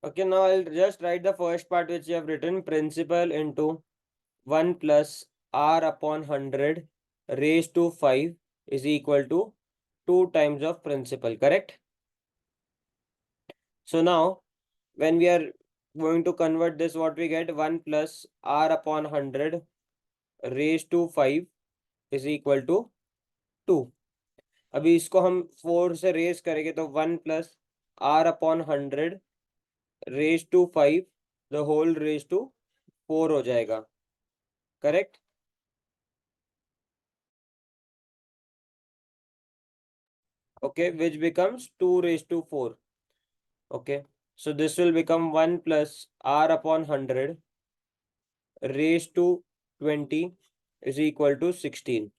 Okay, now I'll just write the first part which you have written. Principal into 1 plus r upon 100 raised to 5 is equal to 2 times of principal, correct? So now when we are going to convert this, what we get? 1 plus r upon 100 raised to 5 is equal to 2. अभी इसको हम 4 से raise करेंगे तो 1 plus r upon 100 raise to 5 the whole raise to 4 हो जाएगा, correct? Okay, which becomes 2 raised to 4. Okay, so this will become 1 plus r upon 100 raised to 20 is equal to 16.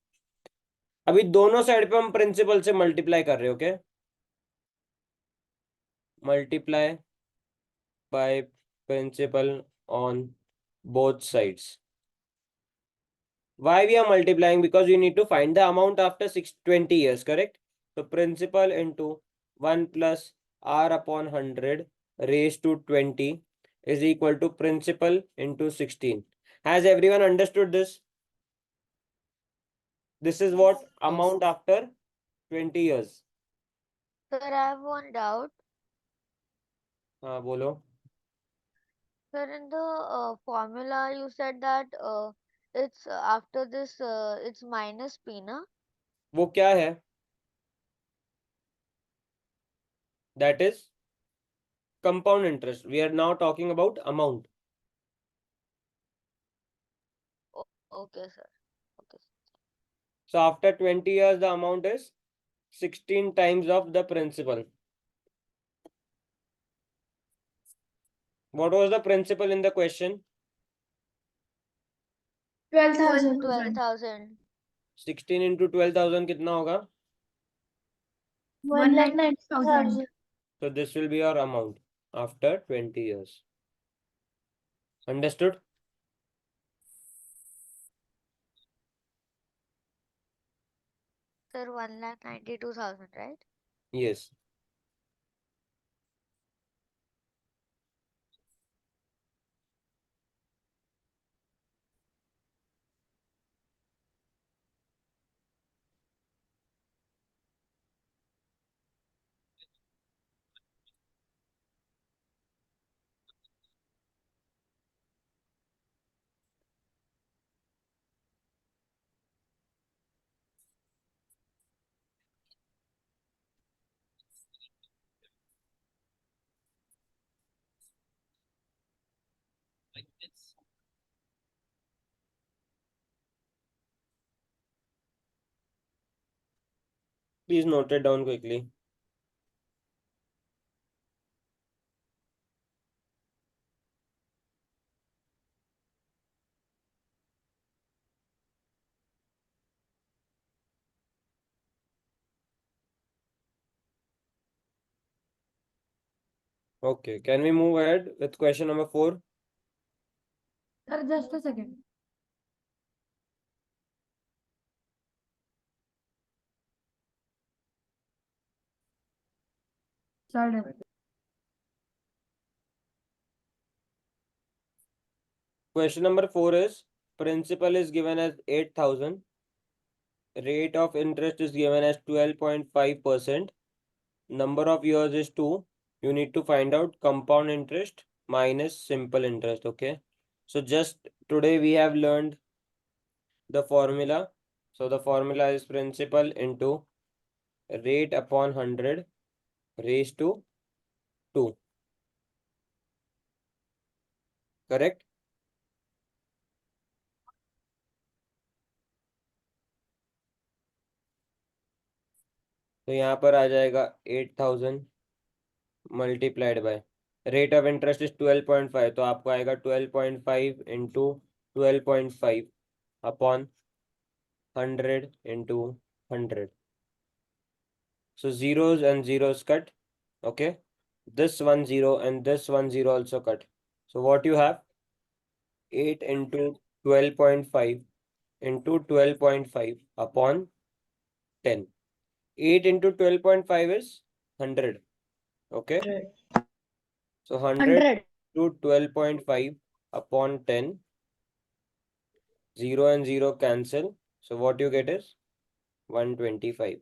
अभी दोनों साइड पे हम प्रिंसिपल से multiply कर रहे हो, okay? Multiply by principle on both sides. Why we are multiplying? Because you need to find the amount after 20 years, correct? So principal into 1 plus r upon 100 raised to 20 is equal to principal into 16. Has everyone understood this? This is what amount after 20 years. Sir, I have one doubt. हाँ बोलो. Sir, in the formula, you said that it's after this, it's minus p, na? वो क्या है? That is compound interest. We are now talking about amount. Okay, sir. Okay. So after 20 years, the amount is 16 times of the principal. What was the principal in the question? 12,000. 12,000. 16 into 12,000 कितना होगा? 1,90,000. So this will be your amount after 20 years. Understood? Sir, 1,92,000, right? Yes. Please note it down quickly. Okay, can we move ahead with question number 4? Sir, just a second. Sorry. Question number 4 is principal is given as 8,000. Rate of interest is given as 12.5%. Number of years is 2. You need to find out compound interest minus simple interest, okay? So just today we have learned the formula. So the formula is principal into rate upon 100 raised to 2. Correct? तो यहाँ पर आ जाएगा 8,000 multiplied by rate of interest is 12.5, तो आपको आएगा 12.5 into 12.5 upon 100 into 100. So zeros and zeros cut. Okay. This one zero and this one zero also cut. So what you have? 8 into 12.5 into 12.5 upon 10. 8 into 12.5 is 100. Okay. So 100 100. to 12.5 upon 10. 0 and 0 cancel. So what you get is 125.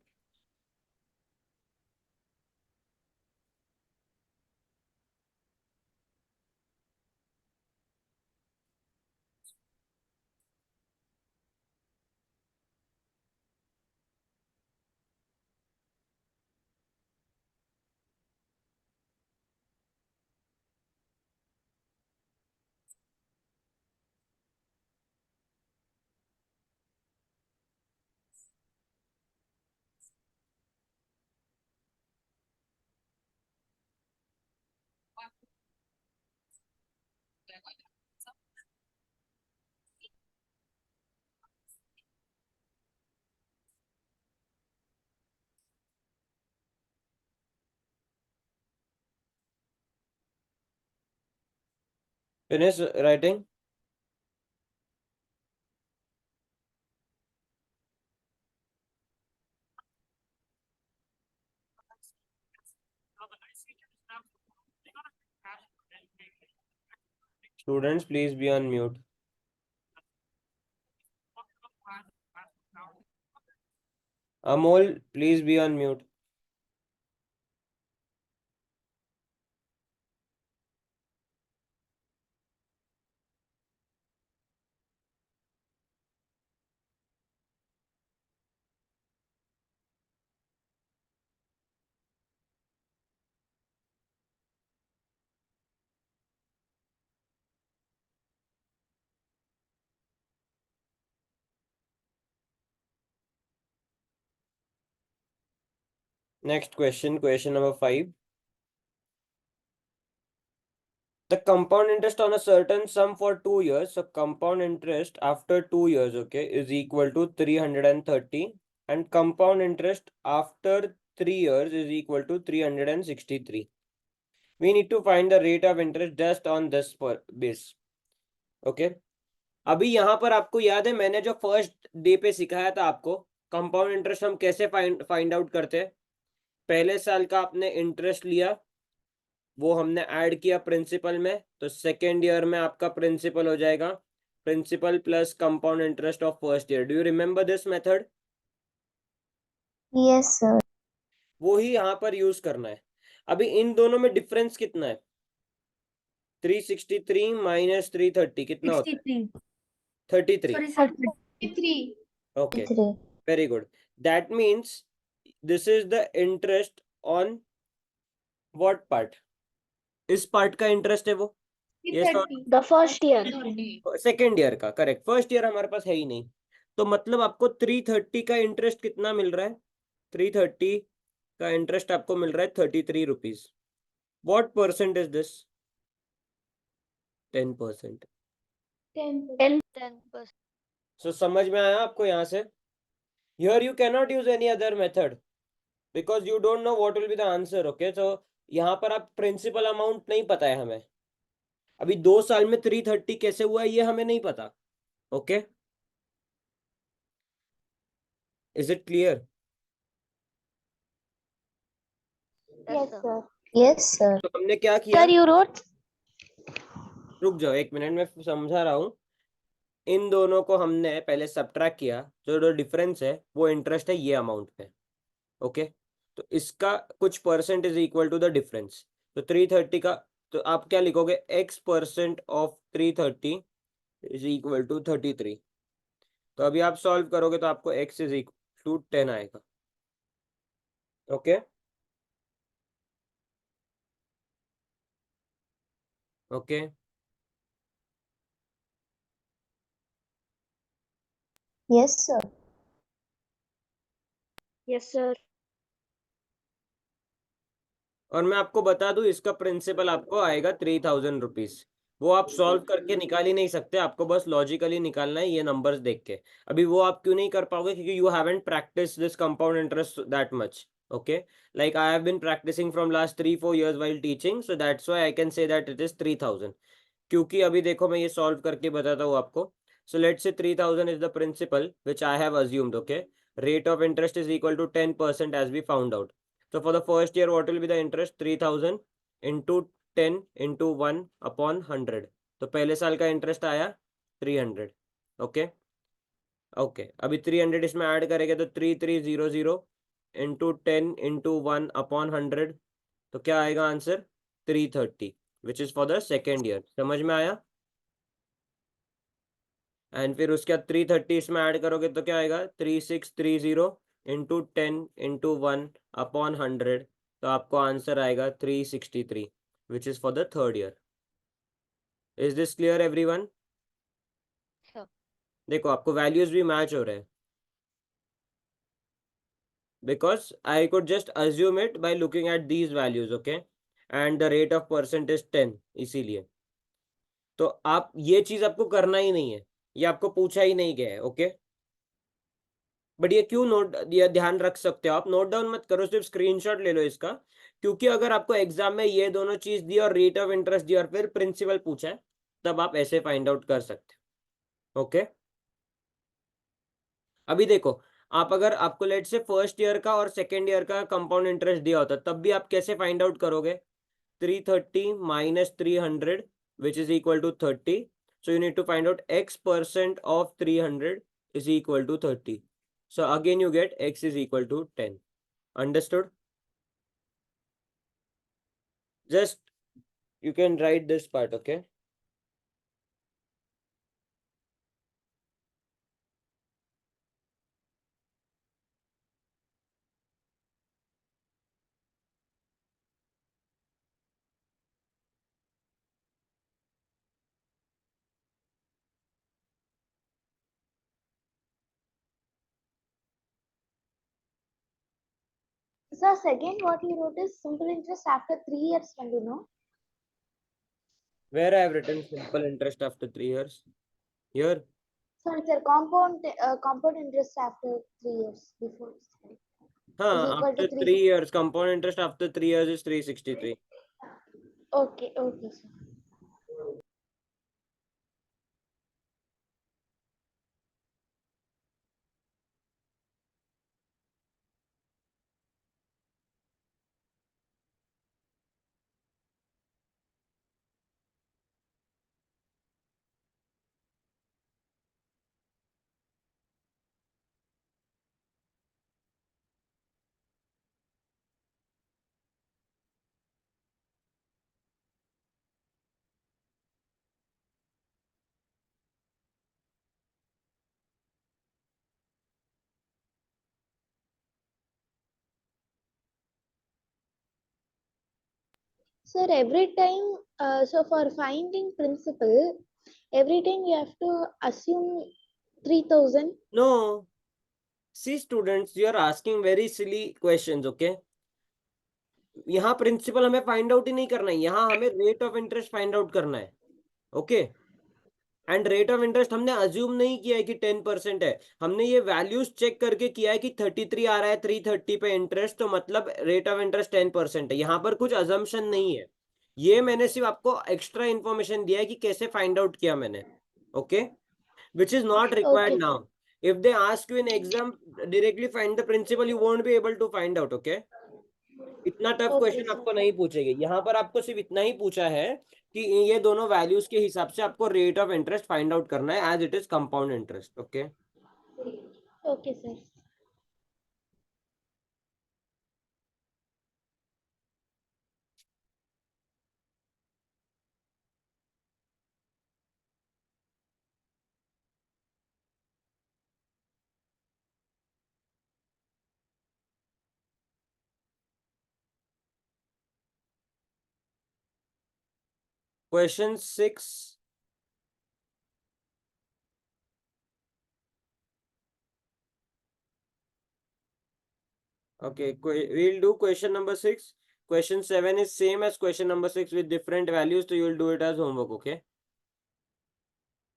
Finish writing. Students, please be on mute. Amol, please be on mute. Next question, question number 5. The compound interest on a certain sum for 2 years. So compound interest after 2 years, okay, is equal to 330, and compound interest after 3 years is equal to 363. We need to find the rate of interest just on this base. Okay. अभी यहाँ पर आपको याद है मैंने जो first day पे सिखाया था आपको कंपाउंड इंटरेस्ट हम कैसे फाइंड आउट करते हैं। पहले साल का आपने इंटरेस्ट लिया, वो हमने ऐड किया प्रिंसिपल में, तो सेकेंड ईयर में आपका प्रिंसिपल हो जाएगा principal plus compound interest of first year. Do you remember this method? Yes sir. वो ही यहाँ पर यूज करना है। अभी इन दोनों में डिफरेंस कितना है? 363 माइनस 330 कितना होता है? 63. 33। Sorry, sir. 33. Okay, 3 very good. That means this is the interest on what part? इस पार्ट का इंटरेस्ट है वो, ये the first year. Second year का। करेक्ट, फर्स्ट ईयर हमारे पास है ही नहीं। तो मतलब आपको 330 का इंटरेस्ट कितना मिल रहा है? 330 का इंटरेस्ट आपको मिल रहा है 33 rupees. What percent is this? 10%। 10%. सो समझ में आया आपको यहाँ से? Here you cannot use any other method because you don't know what will be the answer. Okay, तो यहाँ पर आप प्रिंसिपल अमाउंट नहीं पता है हमें। अभी 2 साल में 330 कैसे हुआ है ये हमें नहीं पता। Okay, is it clear? Yes, sir. Yes sir. तो हमने क्या किया? Sir you wrote. रुक जाओ एक मिनट, मैं समझा रहा हूँ। इन दोनों को हमने पहले सब्ट्रैक्ट किया, जो डिफरेंस है वो इंटरेस्ट है ये अमाउंट पे। ओके, तो इसका कुछ percent is equal to the difference. तो 330 का, तो आप क्या लिखोगे? x% of 330 is equal to 33। तो अभी आप सॉल्व करोगे तो आपको x इज इक्वल टू 10 आएगा। Okay okay, yes sir. Yes sir. और मैं आपको बता दूं इसका प्रिंसिपल आपको आएगा 3000 रुपीज। वो आप सॉल्व करके निकाल ही नहीं सकते, आपको बस लॉजिकली निकालना है ये नंबर्स देख के। अभी वो आप क्यों नहीं कर पाओगे? क्योंकि you haven't practice this compound interest that much. Okay, like I have been practicing from last 3-4 years while teaching, so that's why I can say that it is 3000। क्योंकि अभी देखो मैं ये सॉल्व करके बताता हूँ आपको। सो let's say 3000 is the principal which I have assumed. Okay, rate of interest is equal to 10% as we found out. So for the first year, what will be the interest? 3000 into 10 into 1/100, तो पहले साल का interest आया 300। Okay okay, अभी 300 इसमें add करेंगे तो 3300 into 10 into 1/100, तो क्या आएगा answer? 330, which is for the second year. समझ में आया? एंड फिर उसके बाद 330 इसमें ऐड करोगे तो क्या आएगा? 3630 इंटू 10 इंटू 1/100, तो आपको आंसर आएगा 363, which is for the third year. Is this clear everyone? Sure. देखो आपको वैल्यूज भी मैच हो रहे हैं, because I could just assume it by looking at these values, okay, and the rate of percent is 10, इसीलिए तो आप ये चीज आपको करना ही नहीं है, ये आपको पूछा ही नहीं गया है। ओके, बट ये क्यों नोट, ये ध्यान रख सकते हो आप, नोट डाउन मत करो, सिर्फ स्क्रीनशॉट ले लो इसका, क्योंकि अगर आपको एग्जाम में ये दोनों चीज दी और रेट ऑफ इंटरेस्ट दी और फिर प्रिंसिपल पूछा है, तब आप ऐसे फाइंड आउट कर सकते हो। ओके, अभी देखो, आप अगर आपको लेट से फर्स्ट ईयर का और सेकेंड ईयर का कंपाउंड इंटरेस्ट दिया होता तब भी आप कैसे फाइंड आउट करोगे? 330 minus 300, which is equal to 30. So you need to find out x% of 300 is equal to 30. So again you get x is equal to 10. Understood? Just you can write this part, okay? Sir, second what you wrote is simple interest after 3 years only, no? Where I have written simple interest after 3 years? Here? Sorry, sir, compound interest after 3 years before is Huh, equal to after 3 3. years, compound interest after 3 years is 363. Okay, okay, sir. Sir, every time, so for finding principal, every time you have to assume 3000. No. See students, you are asking very silly questions, okay? यहाँ principal हमें find out ही नहीं करना है, यहाँ हमें rate of interest find out करना है। Okay, and rate of interest हमने अज्यूम नहीं किया है कि 10% है, हमने ये वैल्यूज चेक करके किया है कि 33 आ रहा है 330 पे इंटरेस्ट, तो मतलब रेट ऑफ इंटरेस्ट 10% है। यहाँ पर कुछ अजम्पशन नहीं है, ये मैंने सिर्फ आपको एक्स्ट्रा इन्फॉर्मेशन दिया है कि कैसे फाइंड आउट किया मैंने। Okay, which is not required Okay, now. If they ask you in exam directly find the principal, you won't be able to find out. Okay, इतना टफ okay, क्वेश्चन sir. आपको नहीं पूछेगी, यहाँ पर आपको सिर्फ इतना ही पूछा है कि ये दोनों वैल्यूज के हिसाब से आपको rate of interest find out करना है as it is compound interest. Okay, Okay, sir. Question 6। Okay, we'll do question number 6. Question 7 is same as question number 6 with different values, so you will do it as homework. Okay,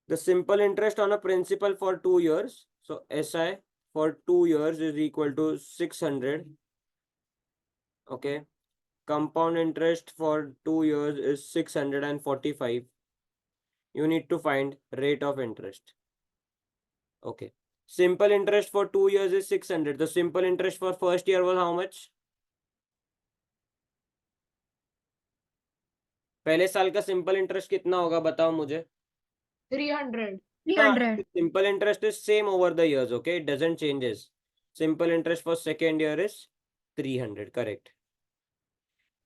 the simple interest on a principal for 2 years, so SI for 2 years is equal to 600. Okay, compound interest for 2 years is 645. You need to find rate of interest. Okay, simple interest for 2 years is 600. The simple interest for first year was how much? पहले साल का simple interest कितना होगा बताओ मुझे? 300. हाँ, 300. simple interest is same over the years, okay? It doesn't changes. Simple interest for second year is 300, correct.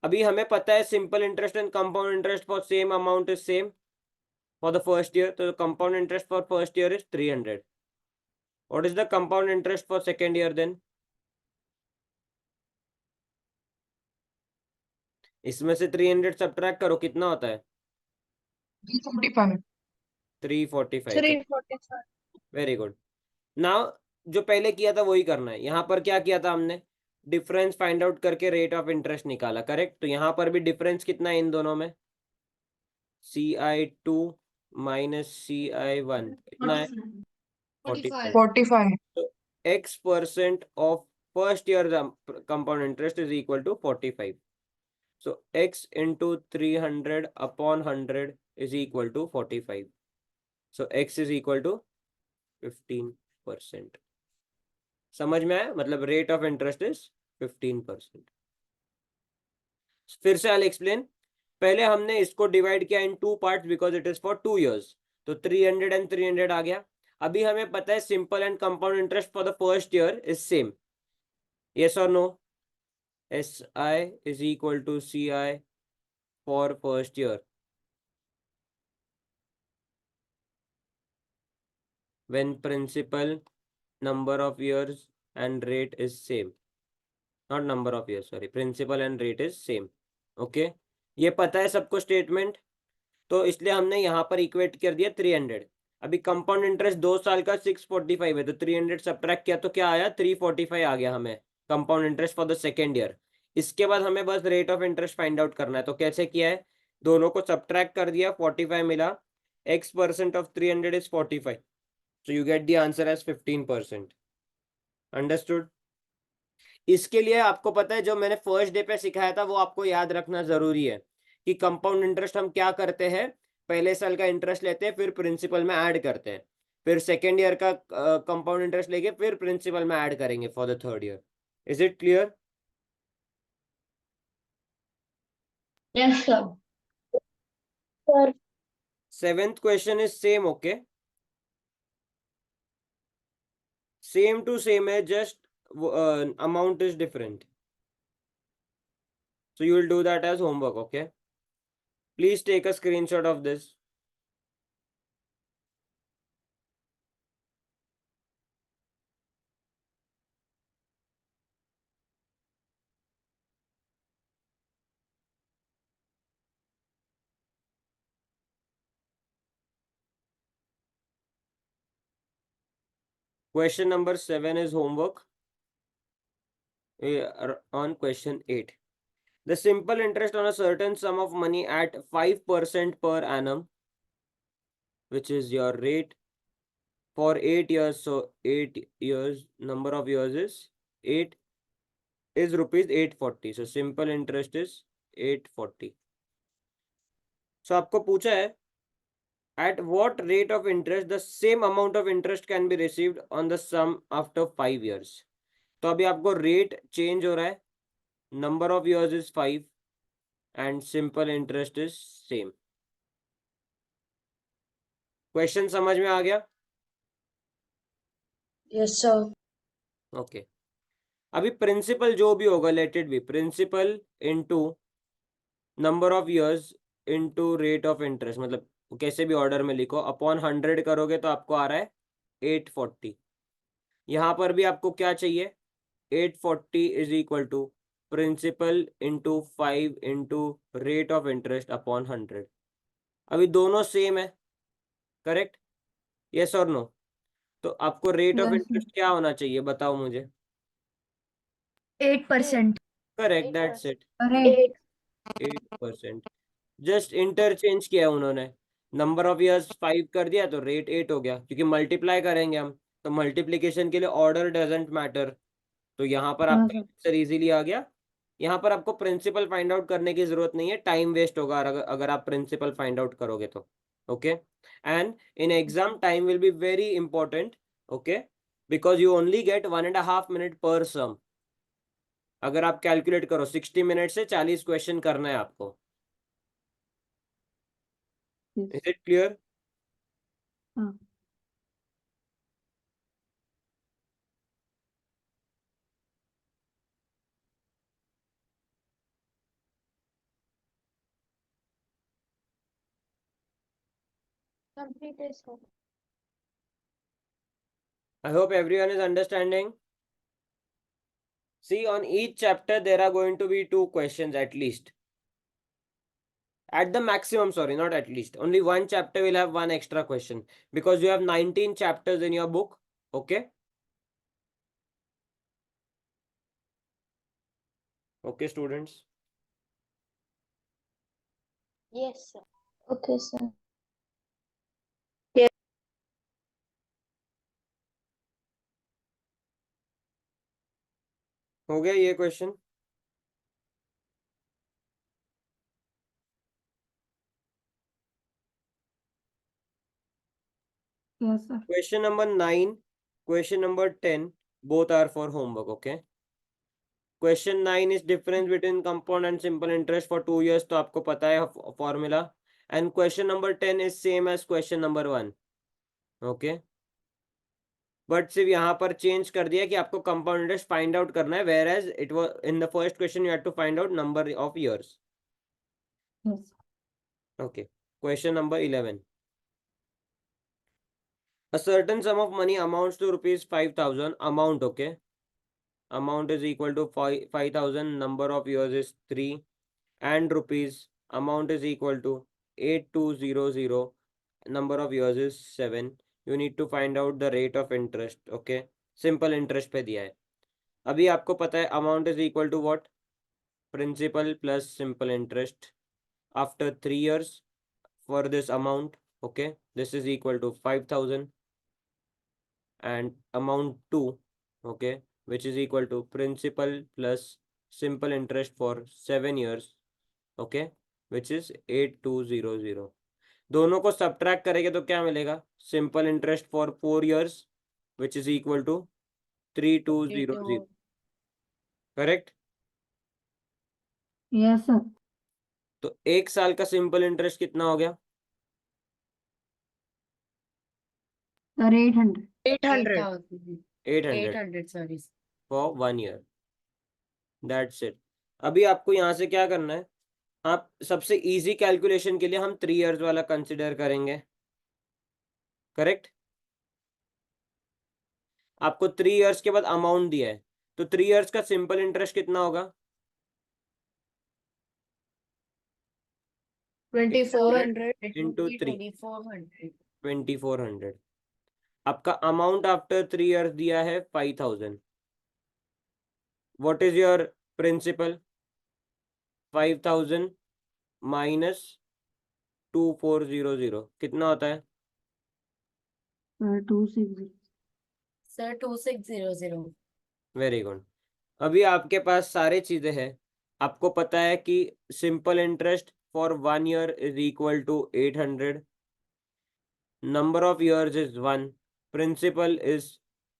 अभी हमें पता है simple interest and compound interest for same amount is same for the first year, तो compound interest for first year is 300. What is the compound interest for second year then? इसमें से 300 subtract करो, कितना होता है? 345. 345. Very good. नाउ जो पहले किया था वही करना है. यहाँ पर क्या किया था हमने? डिफरेंस फाइंड आउट करके रेट ऑफ इंटरेस्ट निकाला, करेक्ट. तो यहाँ पर भी डिफरेंस कितना है इन दोनों में? CI2 माइनस CI1 कितना है? 45. 45. तो X% of first year compound interest is equal to 45. So X into 300 upon 100 is equal to 45. So X is equal to 15%. समझ में आया? मतलब रेट ऑफ इंटरेस्ट इज 15%. फिर से आई एक्सप्लेन. पहले हमने इसको डिवाइड किया in two parts because it is for 2 years. तो 300 एंड 300 आ गया. अभी हमें पता है simple and compound interest for the first year is same. Yes और no? SI is equal to CI for first year when principal, number of years and rate is same. Not number of years, sorry, principal and rate is same. Okay, ये पता है सबको statement. तो इसलिए हमने यहाँ पर इक्वेट कर दिया 300. अभी कंपाउंड इंटरेस्ट 2 साल का 645 है, तो 300 सब्ट्रैक्ट किया तो क्या आया? 345 आ गया हमें compound interest for the second year. इसके बाद हमें बस rate of interest find out करना है. तो कैसे किया है? दोनों को सब्ट्रैक्ट कर दिया, 45 मिला. X% of 300 is 45. So you get the answer as 15%. Understood? इसके लिए आपको पता है जो मैंने फर्स्ट डे पे सिखाया था वो आपको याद रखना जरूरी है कि कंपाउंड इंटरेस्ट हम क्या करते हैं. पहले साल का इंटरेस्ट लेते हैं, फिर प्रिंसिपल में ऐड करते हैं, फिर सेकेंड ईयर का कंपाउंड इंटरेस्ट लेके फिर प्रिंसिपल में ऐड करेंगे for the third year. Is it clear? Yes, sir. Sir, seventh question is same. Okay, same to same है, just amount is different. So you will do that as homework. Okay, please take a screenshot of this. Question number 7 is homework. On question 8. The simple interest on a certain sum of money at 5% per annum, which is your rate for 8 years. So 8 years, number of years is 8, is rupees 840. So simple interest is 840. So आपको पूछा है at what rate of interest the same amount of interest can be received on the sum after 5 years. तो अभी आपको rate change हो रहा है, number of years is 5 and simple interest is same. Question समझ में आ गया? Yes, sir. ओके. अभी प्रिंसिपल जो भी होगा, let it be principal into number of years into rate of interest, मतलब कैसे भी ऑर्डर में लिखो, अपॉन 100 करोगे तो आपको आ रहा है 840. यहाँ पर भी आपको क्या चाहिए? 840 is equal to principal into 5 into rate of interest upon 100. अभी दोनों सेम है, करेक्ट? यस और नो? तो आपको रेट ऑफ Yes, इंटरेस्ट क्या होना चाहिए, बताओ मुझे. 8%. Correct, that's it, Correct. 8%. Just interchange किया उन्होंने, नंबर ऑफ इयर्स 5 कर दिया तो रेट 8 हो गया, क्योंकि मल्टीप्लाई करेंगे हम, तो मल्टीप्लीकेशन के लिए ऑर्डर डजंट मैटर. तो यहाँ पर हाँ आपका सर. आंसर इजीली आ गया. यहाँ पर आपको प्रिंसिपल फाइंड आउट करने की जरूरत नहीं है, टाइम वेस्ट होगा अगर आप प्रिंसिपल फाइंड आउट करोगे तो. Okay, and in exam time will be very important. Okay, because you only get 1.5 minute पर सम. अगर आप कैलकुलेट करो 60 मिनट से 40 क्वेश्चन करना है आपको. Is it clear? Completed, sir. I hope everyone is understanding. See, on each chapter, there are going to be 2 questions at least. At the maximum, sorry, not at least. Only one chapter will have 1 extra question because you have 19 chapters in your book. Okay? Okay, students. Yes, sir. Okay, sir. हो गया ये question? Yes, sir. Question number 9, question number 10, both are for homework, okay? Question 9 is difference between compound and simple interest for 2 years, तो आपको पता है formula. And question number 10 is same as question number 1, okay? But सिर्फ यहाँ पर change कर दिया कि आपको कंपाउंड इंटरेस्ट फाइंड आउट करना है, where as it was in the first question you had to find out number of years. Yes. Okay. Question number 11. A certain sum of money amounts to rupees 5,000. Amount, okay. Amount is equal to 5,000. Number of years is 3. And rupees. Amount is equal to 8200. Number of years is 7. You need to find out the rate of interest, okay. Simple interest पे दिया है. अभी आपको पता है amount is equal to what? Principal plus simple interest after 3 years for this amount, okay. This is equal to 5,000 and amount 2, okay, which is equal to principal plus simple interest for 7 years, okay, which is 8200. दोनों को subtract करेंगे तो क्या मिलेगा? Simple interest for 4 years which is equal to 3200. Correct? Yes, sir. तो 1 साल का simple interest कितना हो गया? Sir, 800. 800. 800 800, sorry. for 1 year. That's it. अभी आपको यहाँ से क्या करना है? आप सबसे इजी कैलकुलेशन के लिए हम 3 years वाला कंसिडर करेंगे. करेक्ट? आपको 3 years के बाद अमाउंट दिया है, तो 3 years का सिंपल इंटरेस्ट कितना होगा? 2400 into 3. 2400. 2400. आपका अमाउंट आफ्टर 3 years दिया है 5,000. What is your principal? 5,000 minus 2400 कितना होता है? Sir, 260. Sir, 2600. Very good. अभी आपके पास सारे चीजें हैं. आपको पता है कि simple interest for 1 year is equal to 800. Number of years is 1. Principal is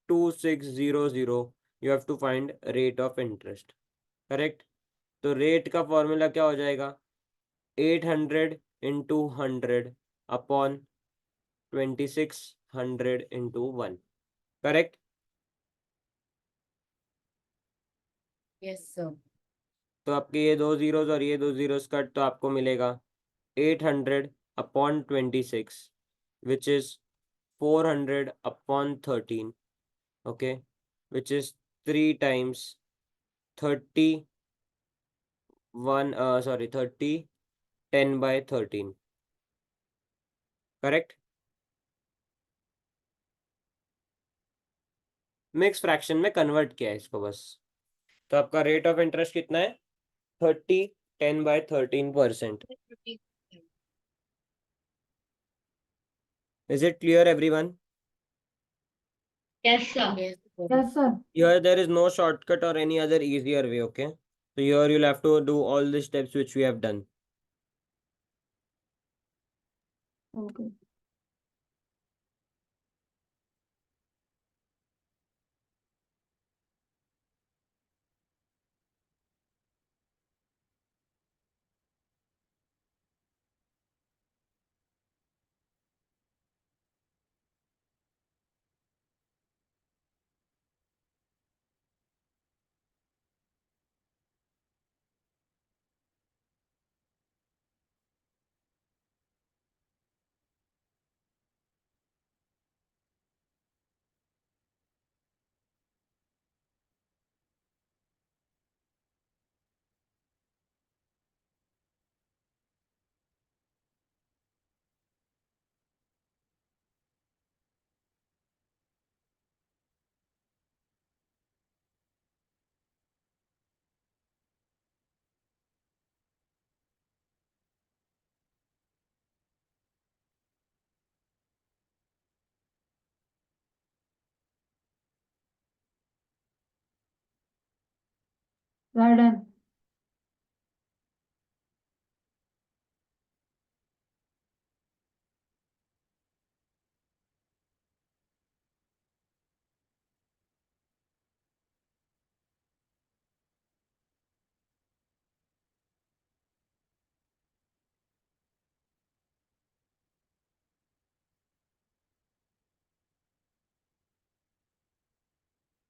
2600. You have to find rate of interest. Correct? तो रेट का फॉर्मूला क्या हो जाएगा? 800 into 100 upon 2600 into 1. Correct? Yes, sir. तो आपके ये 2 zeros और ये 2 zeros कट, तो आपको मिलेगा 800 upon 26 which is 400 upon 13, okay, which is 3 times 30 10 by 13. Correct? Mix fraction में कन्वर्ट किया है इसको बस. तो आपका रेट ऑफ इंटरेस्ट कितना है? 30 10 by 13%. Is it clear, everyone? Yes, sir. Yes, sir. Yes, sir. Here there is no shortcut or any other easier way, okay? So here you'll have to do all the steps which we have done. Okay. Well done.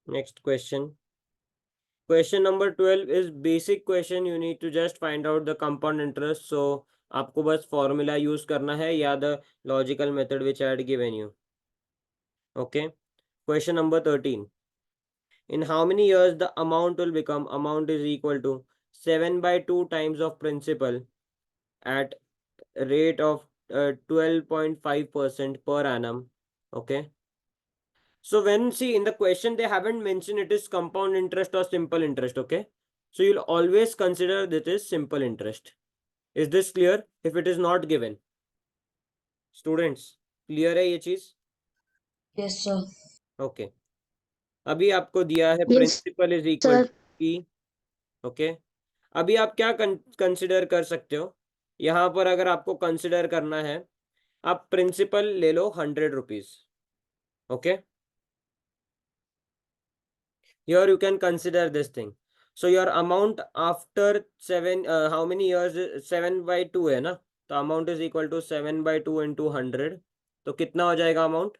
Next question. Question number 12 is basic question. You need to just find out the compound interest. So आपको बस formula use करना है या the logical method which I had given you. Okay. Question number 13. In how many years the amount will become? Amount is equal to 7 by 2 times of principal at rate of 12.5% per annum. Okay. So when see in the question they haven't mentioned it is compound interest or simple interest. Okay. So you'll always consider this is simple interest. Is this clear? If it is not given. Students, clear है ये चीज? Yes, sir. Okay. अभी आपको दिया है Yes, principal is equal sir. To P. Okay. अभी आप क्या कंसिडर कर सकते हो? यहाँ पर अगर आपको कंसिडर करना है आप प्रिंसिपल ले लो 100 rupees. Okay. Here you can consider this thing. So your amount after 7 how many years 7 by 2 है ना, तो amount is equal to 7 by 2 into 100. तो कितना हो जाएगा amount?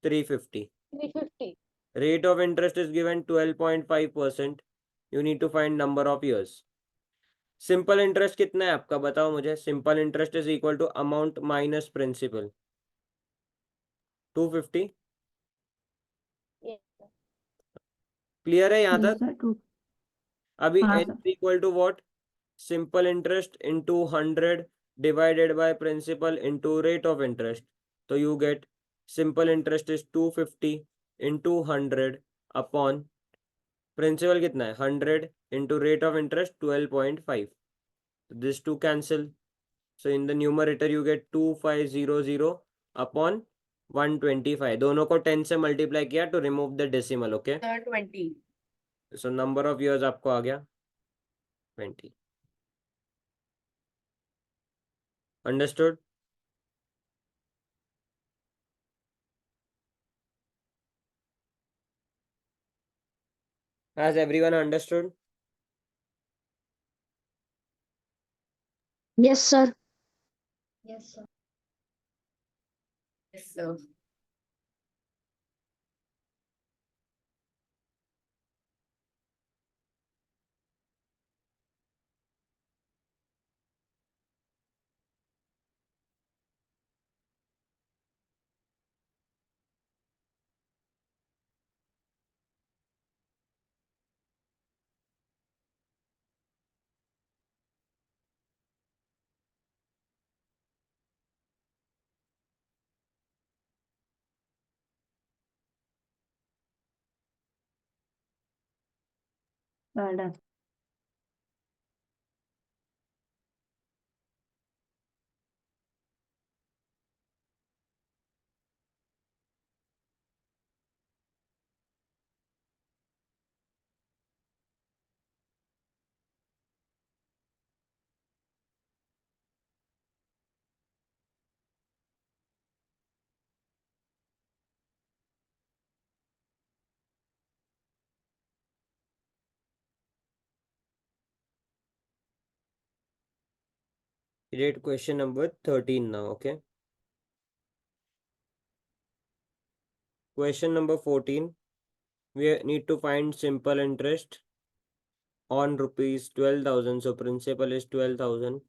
350. 350. Rate of interest is given 12.5%. You need to find number of years. Simple interest कितना है आपका बताओ मुझे. Simple interest is equal to amount minus principal 250. Yes, sir. Clear है यहाँ Yes, तक? sir. Two. अभी हाँ n sir. is equal to what? Simple interest into 100 divided by principal into rate of interest. So you get simple interest is 250 into 100 upon principal कितना है 100 into rate of interest 12.5. So this two cancel. So in the numerator you get 2500 upon 125. दोनों को 10 से multiply किया to remove the decimal. Okay. Sir, 20. So number of years आपको आ गया 20. Understood? Has everyone understood? Yes, sir. Yes, sir. Yes, sir. Well done. Read question number 13 now. Okay. Question number 14. We need to find simple interest on rupees 12,000. So principal is 12,000.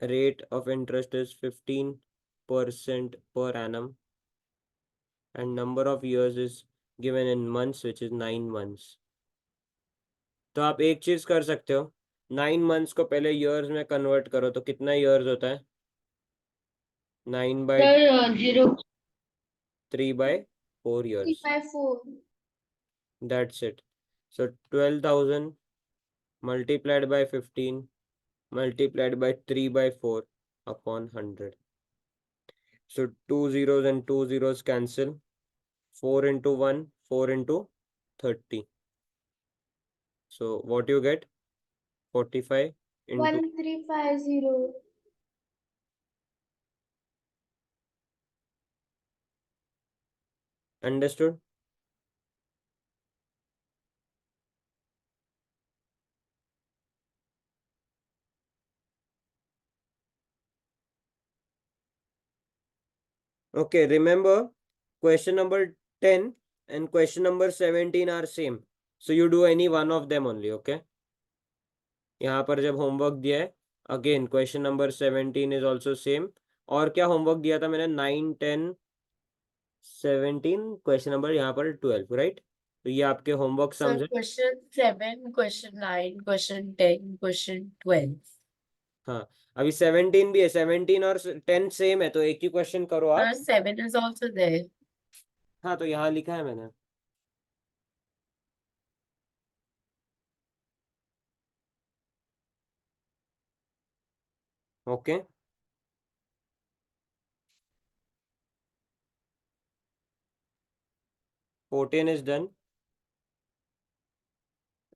Rate of interest is 15% per annum. And number of years is given in months, which is 9 months. तो आप एक चीज कर सकते हो. 9 months को पहले years में convert करो तो कितना years होता है? 9 by Sir, 0. 3 by 4 years. 3 by 4. That's it. So 12,000 multiplied by 15 multiplied by 3 by 4 upon 100. So 2 zeros and 2 zeros cancel. 4 into 1, 4 into 30. So what you get? 45 into 1350. understood? Okay, remember question number 10 and question number 17 are same. So you do any one of them only, okay? यहाँ पर जब homework दिया है again question number 17 is also same. और क्या homework दिया था मैंने? 9 10 17 क्वेश्चन नंबर यहाँ पर 12, राइट? तो ये आपके होमवर्क Sir, सम्स है. question 7, question 9, question 10, question 12. हाँ, अभी 17 भी है. 17 और 10 सेम है तो एक ही क्वेश्चन करो Sir, आप. 7 is also there. हाँ, तो यहाँ लिखा है मैंने. Okay. 14 is done.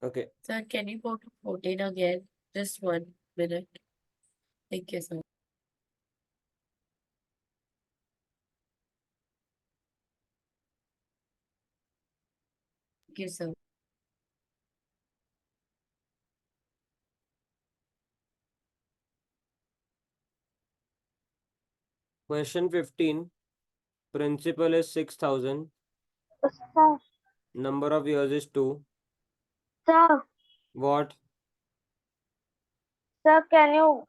Okay. Sir, can you go to 14 again? Just 1 minute. Thank you, sir. Thank you, sir. Question 15. Principal is 6,000. Sir, Number of years is 2. sir, What? sir, can you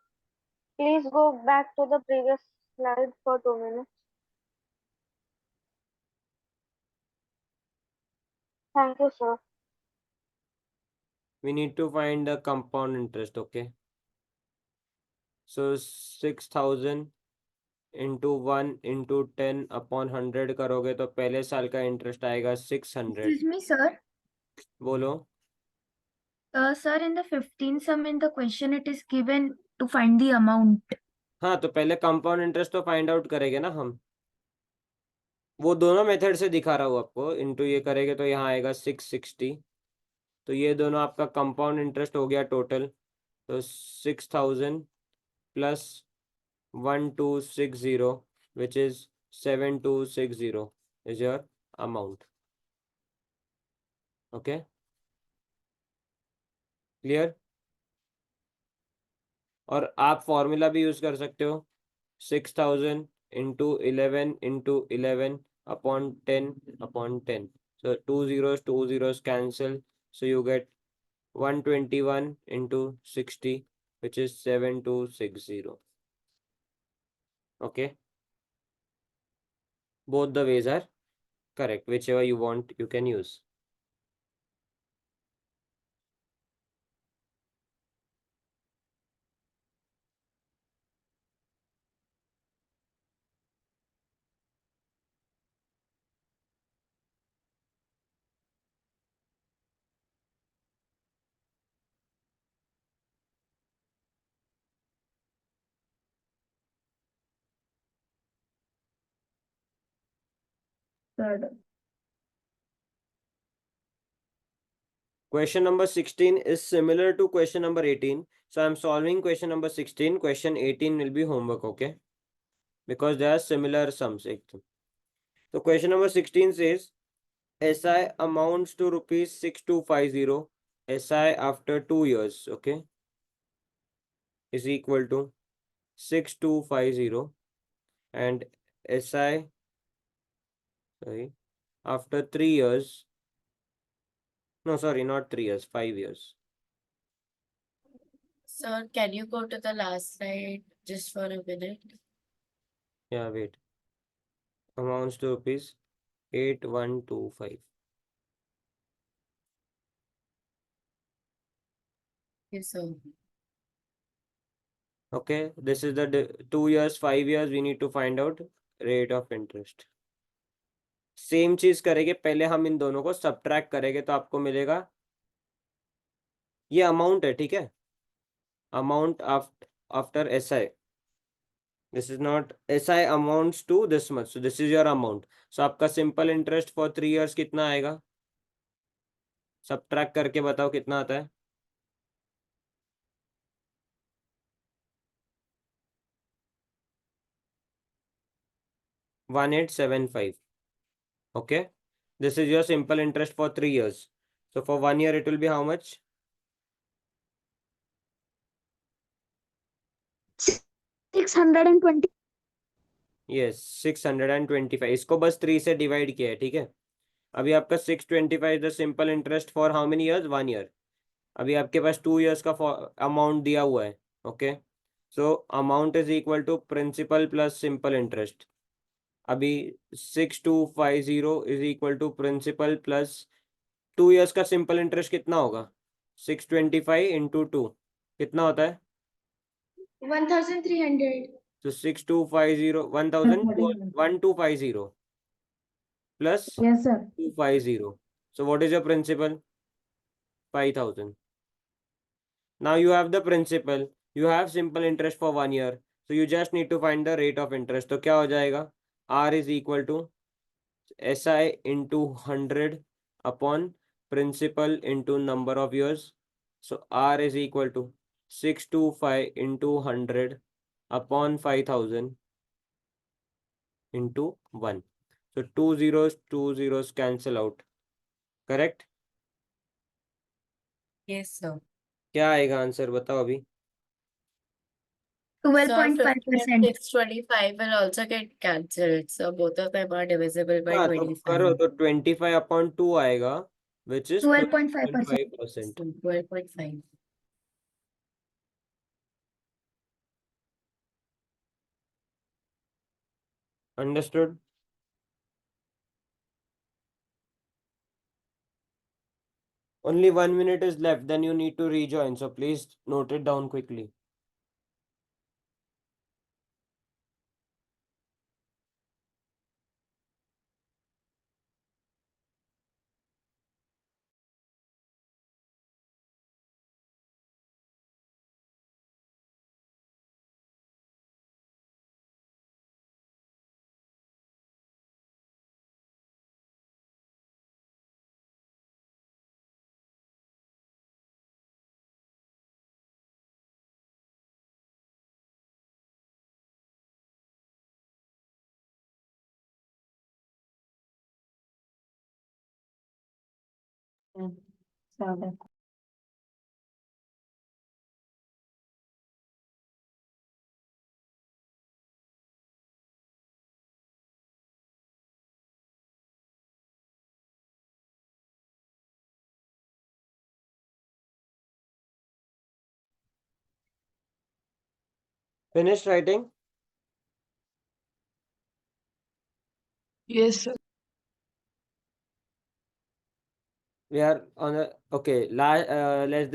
please go back to the previous slide for 2 minutes? Thank you, sir. We need to find the compound interest, okay? So 6,000 into 1 into 10 upon 100 करोगे तो पहले साल का interest आएगा 600. Excuse me, sir. बोलो. Sir, in the 15 sum in the question, it is given to find the amount. हाँ, तो पहले कंपाउंड इंटरेस्ट तो फाइंड आउट करेंगे ना हम. वो दोनों मेथड से दिखा रहा हूँ आपको. इंटू ये करेंगे तो यहाँ आएगा 660. तो ये दोनों आपका कंपाउंड इंटरेस्ट हो गया टोटल. तो 6,000 plus 1260 which is 7260 is your amount. Okay, clear? और आप फॉर्मूला भी यूज कर सकते हो. 6,000 into 11 into 11 upon 10 upon 10. So two zeros cancel. So you get 121 into 60 which is 7260. Okay, both the ways are correct. Whichever you want you can use. Third. Question number 16 is similar to question number 18. So I'm solving question number 16. Question 18 will be homework, okay? Because they are similar sums. So question number 16 says SI amounts to rupees 6250. SI after 2 years, okay, is equal to 6250 and SI, sorry, after 3 years, no, sorry, not 3 years, 5 years. Sir, can you go to the last slide just for a minute? Yeah, wait. Amounts to rupees 8125. Yes, sir. Okay, this is the 2 years, 5 years. We need to find out rate of interest. Same चीज करेंगे. पहले हम इन दोनों को subtract करेंगे तो आपको मिलेगा ये अमाउंट है, ठीक है? Amount after SI. This is not SI amounts to this much. So this is your amount. So आपका सिंपल इंटरेस्ट फॉर 3 years कितना आएगा? सब्ट्रैक्ट करके बताओ कितना आता है। 1875. Okay. This is your simple interest for 3 years. So for 1 year, it will be how much? 620. Yes, 625. इसको बस 3 से डिवाइड किया है, ठीक है। अभी आपका 625 the simple interest for how many years? 1 year. अभी आपके पास 2 years का अमाउंट दिया हुआ है। Okay, so amount is equal to principal plus simple interest. अभी 6250 is equal to principal plus 2 years का सिंपल इंटरेस्ट कितना होगा? 625 × 2 कितना होता है? 1300. तो 6250 1250 plus Yes, sir. 250. So what is your principal? 5000. Now you have the principal, you have simple interest for 1 year, so you just need to find the rate of interest. तो क्या हो जाएगा? R is equal to SI into 100 upon principal into number of years. So R is equal to 625 into 100 upon 5000 into 1. So two zeros cancel out. Correct? Yes, sir. क्या आएगा answer बताओ अभी? 12.5%. 625 will also get cancelled. So both of them are divisible by हाँ तो करो 25. तो 25/2 आएगा, which is 12.5%. 12.5%. So 12.5. Understood? Only 1 minute is left, then you need to rejoin. So please note it down quickly. Seven. Finished writing? Yes, sir. We are on a okay. Less than